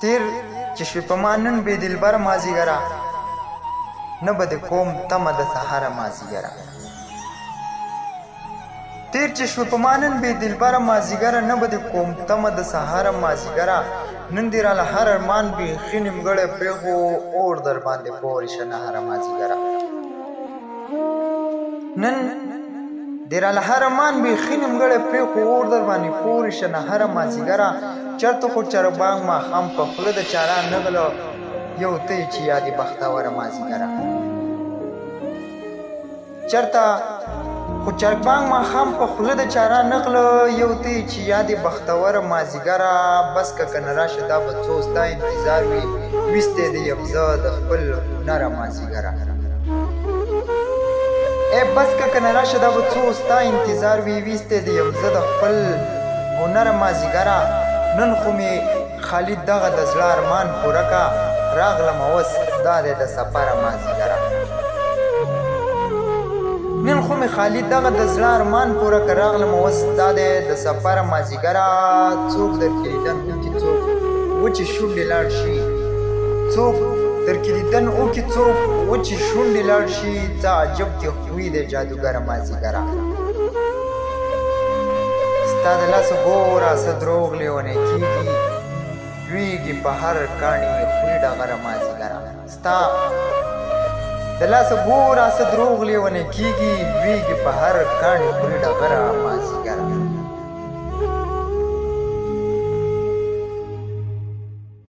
تیر چې شوې په ما نن بې دلبره مازدیګره نه به دې کوم تمه د سهاره مازدیګره تیر چې شوې په ما نن بې دلبره مازدیګره نه به دې کوم تمه د سهاره مازدیګره نن دې راله هر ارمان بیخي نیمګړی پرېښو اور در باندې پورې شه نهاره مازدیګره نن دې راله هر ارمان بیخي نیمګړی پرېښو اور در باندې پورې شه نهاره مازدیګره چرته خو چرګبانګ ماښام په خوله د چاران نغله یو ته یې چې یادې بختوره مازدیګره چرته خو چرګبانګ ماښام په خوله د چاران نغله یو ته یې چې یادې بختوره مازدیګره بس که که نه راشه دا به څو ستا انتظار وي ویستی دې یم زه د خپل هنره مازدیګره ای بس که که نه راشه دا به څو ستا انتظار وي ویستی دې یم زه د خپل هنره مازدیګره نن خو مې خالد دغه د زړه ارمان پوره که راغلم اوس دا دی د سفره مازدیګره نن خو مې خالد دغه د زړه ارمان پوره که راغلم اوس دا دی د سفره مازدیګره څوک درکې لیدن وکړي څوک وچې شونډې لاړ شي څوک درکې لیدن وکړي څوک وچې شونډې لاړ شي څه عجب دې خوی دی جادوګره مازدیګره ستا د لاسه ګوره څه دروغ لیونی کېږي لویږي په هر کاڼي خوري ډغره مازدیګره ستا د لاسه ګوره څه دروغ لیونی کېږي لویږي په هر کاڼي خوري ډغره مازدیګره